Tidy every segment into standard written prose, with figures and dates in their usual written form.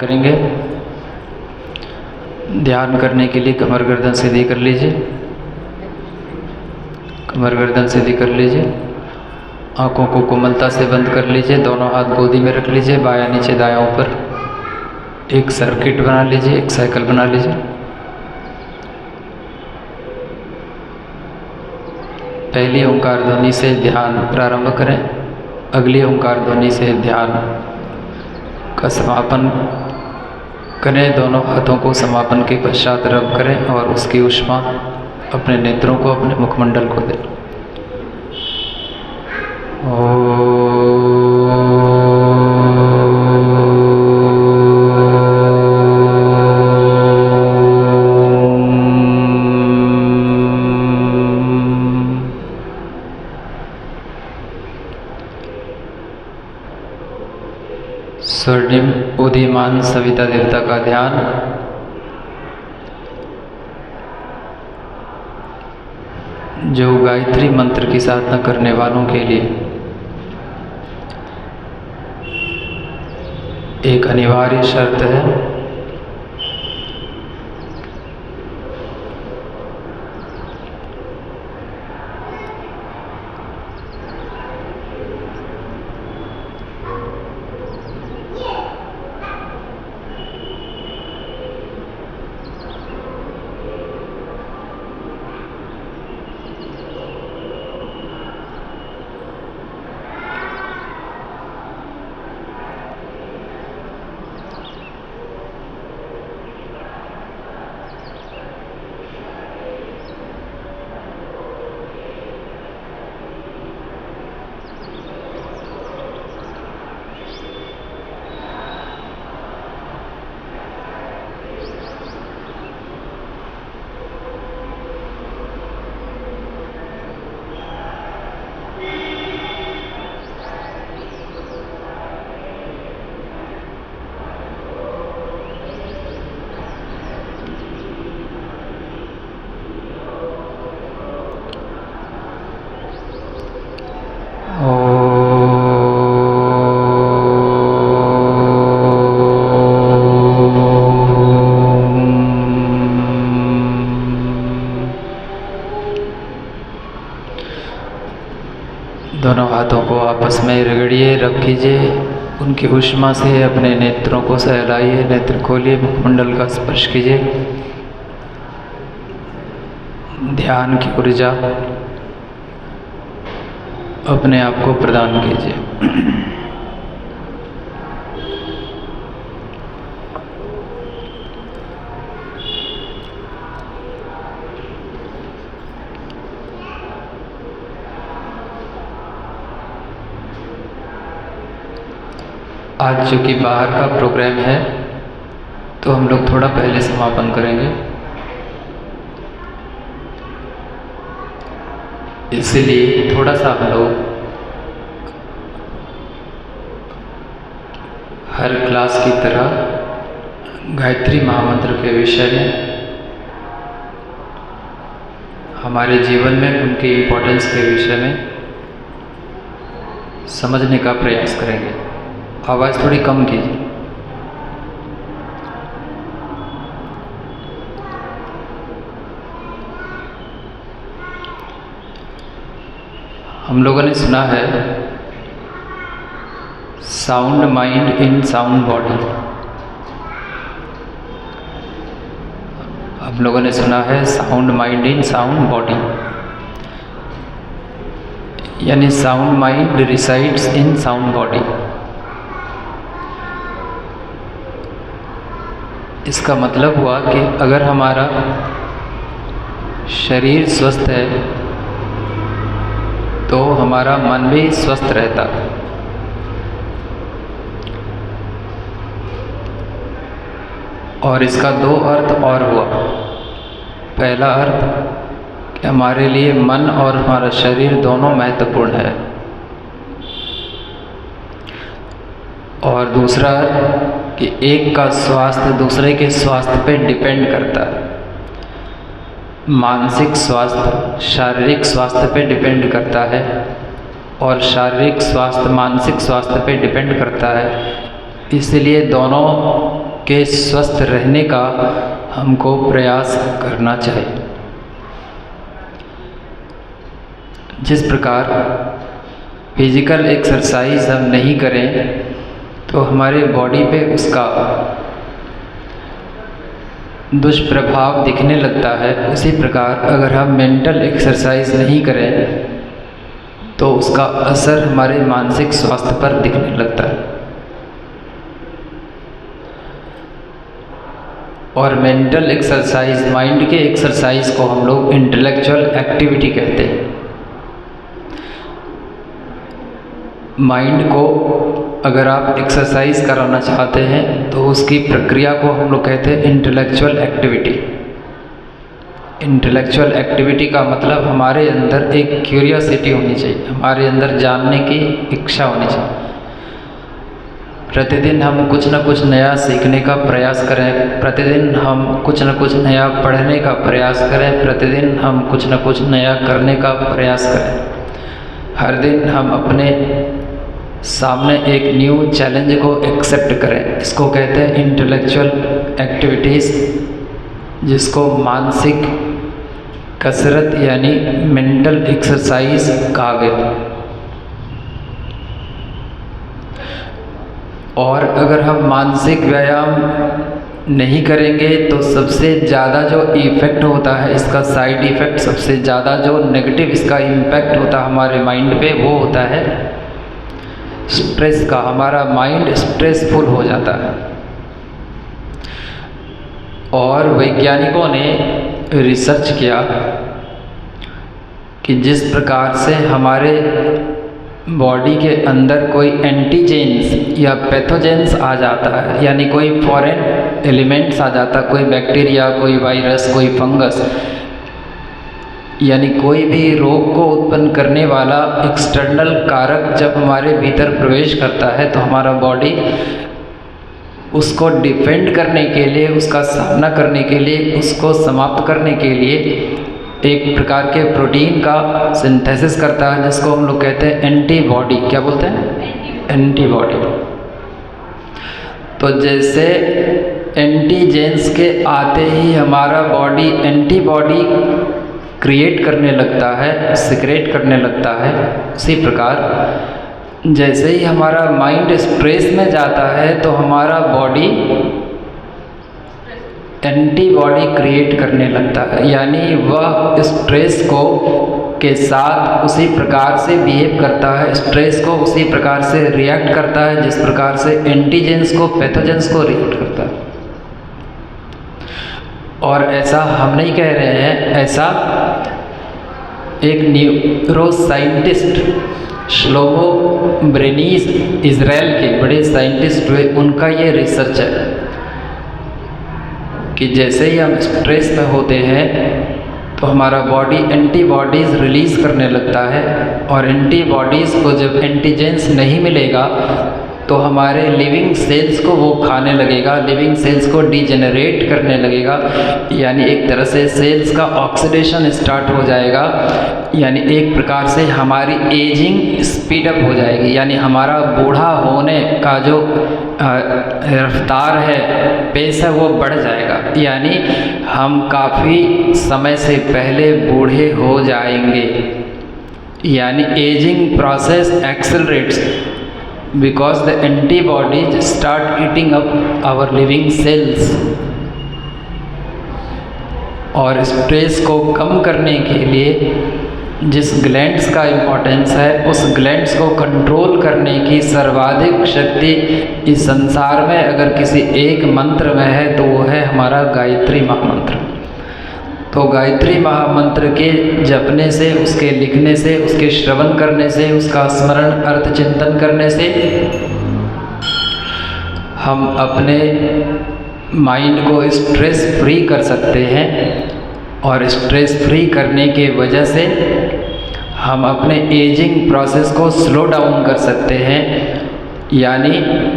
करेंगे। ध्यान करने के लिए कमर गर्दन सीधी कर लीजिए, कमर गर्दन सीधी कर लीजिए। आंखों को कोमलता से बंद कर लीजिए। दोनों हाथ गोदी में रख लीजिए, बायां नीचे दायां ऊपर। एक सर्किट बना लीजिए, एक साइकिल बना लीजिए। पहली ओंकार ध्वनि से ध्यान प्रारंभ करें, अगली ओंकार ध्वनि से ध्यान का समापन करें। दोनों हाथों को समापन के पश्चात रब करें और उसकी ऊष्मा अपने नेत्रों को, अपने मुखमंडल को दें। स्वर्णिम उदीयमान सविता देवता का ध्यान। जो गायत्री मंत्र की साधना करने वालों के लिए एक अनिवार्य शर्त है। दोनों हाथों को आपस में रगड़िए, रब कीजिए। उनकी ऊष्मा से अपने नेत्रों को सहलाइए, नेत्र खोलिए, मुखमंडल का स्पर्श कीजिए। ध्यान की ऊर्जा अपने आप को प्रदान कीजिए। आज चूँकि बाहर का प्रोग्राम है तो हम लोग थोड़ा पहले समापन करेंगे, इसलिए थोड़ा सा हम लोग हर क्लास की तरह गायत्री महामंत्र के विषय में, हमारे जीवन में उनके इम्पोर्टेंस के विषय में समझने का प्रयास करेंगे। आवाज़ थोड़ी कम कीजिए। हम लोगों ने सुना है sound mind in sound body. हम लोगों ने सुना है sound mind in sound body, यानी sound mind resides in sound body. इसका मतलब हुआ कि अगर हमारा शरीर स्वस्थ है तो हमारा मन भी स्वस्थ रहता है। और इसका दो अर्थ और हुआ। पहला अर्थ कि हमारे लिए मन और हमारा शरीर दोनों महत्वपूर्ण है, और दूसरा कि एक का स्वास्थ्य दूसरे के स्वास्थ्य पे डिपेंड करता है। मानसिक स्वास्थ्य शारीरिक स्वास्थ्य पे डिपेंड करता है और शारीरिक स्वास्थ्य मानसिक स्वास्थ्य पे डिपेंड करता है। इसलिए दोनों के स्वस्थ रहने का हमको प्रयास करना चाहिए। जिस प्रकार फिजिकल एक्सरसाइज हम नहीं करें तो हमारे बॉडी पे उसका दुष्प्रभाव दिखने लगता है, उसी प्रकार अगर हम मेंटल एक्सरसाइज नहीं करें तो उसका असर हमारे मानसिक स्वास्थ्य पर दिखने लगता है। और मेंटल एक्सरसाइज, माइंड के एक्सरसाइज को हम लोग इंटेलेक्चुअल एक्टिविटी कहते हैं। माइंड को अगर आप एक्सरसाइज कराना चाहते हैं तो उसकी प्रक्रिया को हम लोग कहते हैं इंटेलेक्चुअल एक्टिविटी। इंटेलेक्चुअल एक्टिविटी का मतलब हमारे अंदर एक क्यूरियोसिटी होनी चाहिए, हमारे अंदर जानने की इच्छा होनी चाहिए। प्रतिदिन हम कुछ न कुछ नया सीखने का प्रयास करें, प्रतिदिन हम कुछ न कुछ नया पढ़ने का प्रयास करें, प्रतिदिन हम कुछ न कुछ नया करने का प्रयास करें। हर दिन हम अपने सामने एक न्यू चैलेंज को एक्सेप्ट करें। इसको कहते हैं इंटेलेक्चुअल एक्टिविटीज़, जिसको मानसिक कसरत यानी मेंटल एक्सरसाइज कहा गया। और अगर हम मानसिक व्यायाम नहीं करेंगे तो सबसे ज़्यादा जो इफ़ेक्ट होता है, इसका साइड इफ़ेक्ट, सबसे ज़्यादा जो नेगेटिव इसका इम्पैक्ट होता है हमारे माइंड पे, वो होता है स्ट्रेस का। हमारा माइंड स्ट्रेसफुल हो जाता है। और वैज्ञानिकों ने रिसर्च किया कि जिस प्रकार से हमारे बॉडी के अंदर कोई एंटीजेंस या पैथोजेंस आ जाता है, यानी कोई फॉरेन एलिमेंट्स आ जाता, कोई बैक्टीरिया, कोई वायरस, कोई फंगस, यानी कोई भी रोग को उत्पन्न करने वाला एक्सटर्नल कारक जब हमारे भीतर प्रवेश करता है तो हमारा बॉडी उसको डिफेंड करने के लिए, उसका सामना करने के लिए, उसको समाप्त करने के लिए एक प्रकार के प्रोटीन का सिंथेसिस करता है, जिसको हम लोग कहते हैं एंटीबॉडी। क्या बोलते हैं? एंटीबॉडी। तो जैसे एंटीजेंस के आते ही हमारा बॉडी एंटीबॉडी क्रिएट करने लगता है, सिक्रेट करने लगता है, उसी प्रकार जैसे ही हमारा माइंड स्ट्रेस में जाता है तो हमारा बॉडी एंटीबॉडी क्रिएट करने लगता है, यानी वह स्ट्रेस को के साथ उसी प्रकार से बिहेव करता है, स्ट्रेस को उसी प्रकार से रिएक्ट करता है जिस प्रकार से एंटीजेंस को, पैथोजेंस को रिएक्ट करता है। और ऐसा हम नहीं कह रहे हैं, ऐसा एक न्यूरो साइंटिस्ट श्लोमो ब्रेनीज, इज़राइल के बड़े साइंटिस्ट हुए, उनका ये रिसर्च है कि जैसे ही हम स्ट्रेस में होते हैं तो हमारा बॉडी एंटीबॉडीज़ रिलीज़ करने लगता है, और एंटीबॉडीज़ को जब एंटीजेंस नहीं मिलेगा तो हमारे लिविंग सेल्स को वो खाने लगेगा, लिविंग सेल्स को डिजेनरेट करने लगेगा, यानी एक तरह से सेल्स का ऑक्सीडेशन स्टार्ट हो जाएगा, यानी एक प्रकार से हमारी एजिंग स्पीड अप हो जाएगी, यानी हमारा बूढ़ा होने का जो रफ्तार है, पेस है, वो बढ़ जाएगा, यानी हम काफ़ी समय से पहले बूढ़े हो जाएंगे, यानी ageing process accelerates because the antibodies start eating up our living cells। और स्ट्रेस को कम करने के लिए जिस ग्लैंड्स का इम्पोर्टेंस है, उस ग्लैंड्स को कंट्रोल करने की सर्वाधिक शक्ति इस संसार में अगर किसी एक मंत्र में है तो वो है हमारा गायत्री महामंत्र। तो गायत्री महामंत्र के जपने से, उसके लिखने से, उसके श्रवण करने से, उसका स्मरण अर्थ चिंतन करने से हम अपने माइंड को स्ट्रेस फ्री कर सकते हैं, और स्ट्रेस फ्री करने के वजह से हम अपने एजिंग प्रोसेस को स्लो डाउन कर सकते हैं, यानी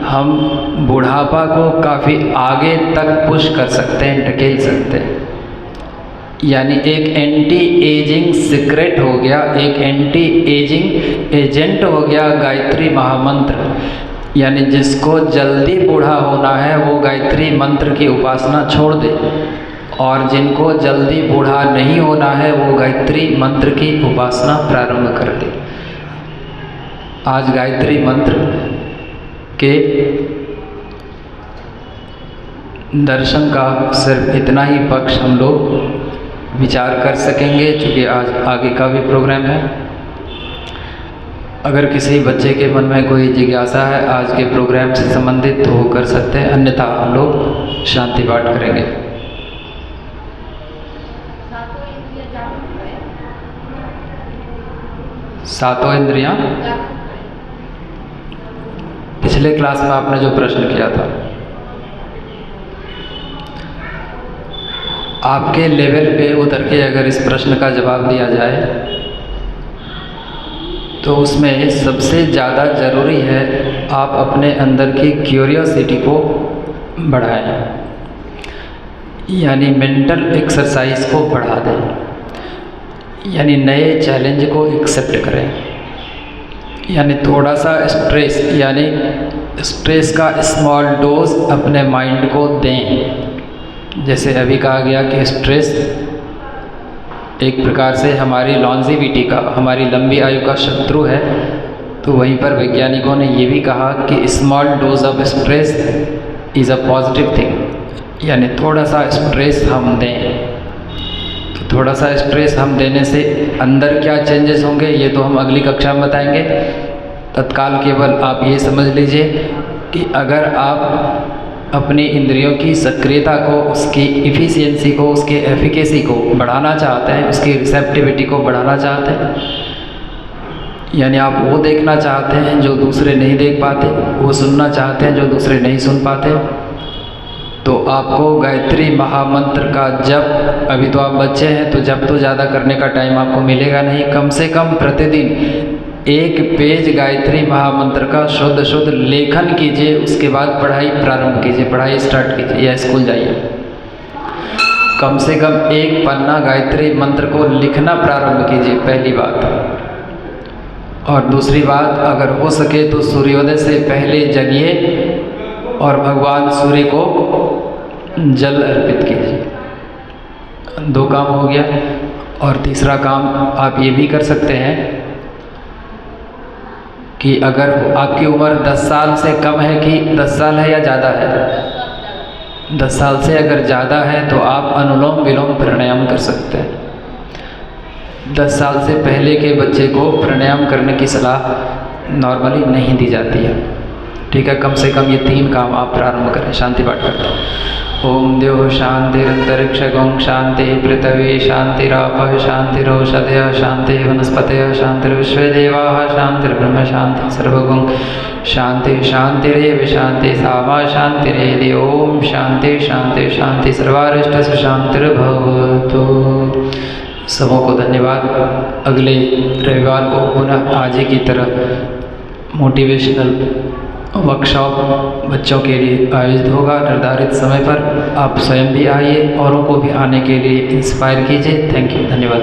हम बुढ़ापा को काफ़ी आगे तक पुश कर सकते हैं, ढकेल सकते हैं। यानी एक एंटी एजिंग सीक्रेट हो गया, एक एंटी एजिंग एजेंट हो गया गायत्री महामंत्र। यानी जिसको जल्दी बूढ़ा होना है वो गायत्री मंत्र की उपासना छोड़ दे, और जिनको जल्दी बूढ़ा नहीं होना है वो गायत्री मंत्र की उपासना प्रारंभ कर दे। आज गायत्री मंत्र के दर्शन का सिर्फ इतना ही पक्ष हम लोग विचार कर सकेंगे, क्योंकि आज आगे का भी प्रोग्राम है। अगर किसी बच्चे के मन में कोई जिज्ञासा है आज के प्रोग्राम से संबंधित तो वो कर सकते हैं, अन्यथा हम लोग शांति पाठ करेंगे। सातों इंद्रियां, पिछले क्लास में आपने जो प्रश्न किया था, आपके लेवल पे उतर के अगर इस प्रश्न का जवाब दिया जाए तो उसमें सबसे ज़्यादा ज़रूरी है आप अपने अंदर की क्यूरियोसिटी को बढ़ाएं, यानी मेंटल एक्सरसाइज को बढ़ा दें, यानी नए चैलेंज को एक्सेप्ट करें, यानी थोड़ा सा स्ट्रेस, यानी स्ट्रेस का स्मॉल डोज अपने माइंड को दें। जैसे अभी कहा गया कि स्ट्रेस एक प्रकार से हमारी लॉन्जिविटी का, हमारी लंबी आयु का शत्रु है, तो वहीं पर वैज्ञानिकों ने ये भी कहा कि small dose of stress is a positive thing, यानी थोड़ा सा स्ट्रेस हम दें। तो थोड़ा सा स्ट्रेस हम देने से अंदर क्या चेंजेस होंगे ये तो हम अगली कक्षा में बताएंगे। तत्काल केवल आप ये समझ लीजिए कि अगर आप अपनी इंद्रियों की सक्रियता को, उसकी इफ़िशियंसी को, उसकी एफिकेसी को बढ़ाना चाहते हैं, उसकी रिसेप्टिविटी को बढ़ाना चाहते हैं, यानी आप वो देखना चाहते हैं जो दूसरे नहीं देख पाते, वो सुनना चाहते हैं जो दूसरे नहीं सुन पाते, तो आपको गायत्री महामंत्र का जप, अभी तो आप बच्चे हैं तो जप तो ज़्यादा करने का टाइम आपको मिलेगा नहीं, कम से कम प्रतिदिन 1 पेज गायत्री महामंत्र का शुद्ध लेखन कीजिए। उसके बाद पढ़ाई प्रारंभ कीजिए, पढ़ाई स्टार्ट कीजिए या स्कूल जाइए। कम से कम 1 पन्ना गायत्री मंत्र को लिखना प्रारंभ कीजिए, पहली बात। और दूसरी बात, अगर हो सके तो सूर्योदय से पहले जगिए और भगवान सूर्य को जल अर्पित कीजिए। 2 काम हो गया। और तीसरा काम आप ये भी कर सकते हैं कि अगर आपकी उम्र 10 साल से कम है, कि 10 साल है या ज़्यादा है, 10 साल से अगर ज़्यादा है तो आप अनुलोम विलोम प्राणायाम कर सकते हैं। 10 साल से पहले के बच्चे को प्राणायाम करने की सलाह नॉर्मली नहीं दी जाती है, ठीक है। कम से कम ये 3 काम आप प्रारंभ करें। शांति पाठ करते हैं। ओम द्यो शांतिरंतरिक्षगं शांति पृथ्वी शांतिरापः शांतिरोषधयः शांति वनस्पतयः शांतिर्विश्वदेवाः शांतिर्ब्रह्म शांति सर्वगुण शांति शांतिरेव शांति सामा शांतिरेधि। ओम शांति शांति शांति सर्वारिष्ट शांतिर्भवतु। सबों को धन्यवाद। अगले रविवार को पुनः आज ही की तरह मोटिवेशनल वर्कशॉप बच्चों के लिए आयोजित होगा निर्धारित समय पर। आप स्वयं भी आइए, औरों को भी आने के लिए इंस्पायर कीजिए। थैंक यू, धन्यवाद।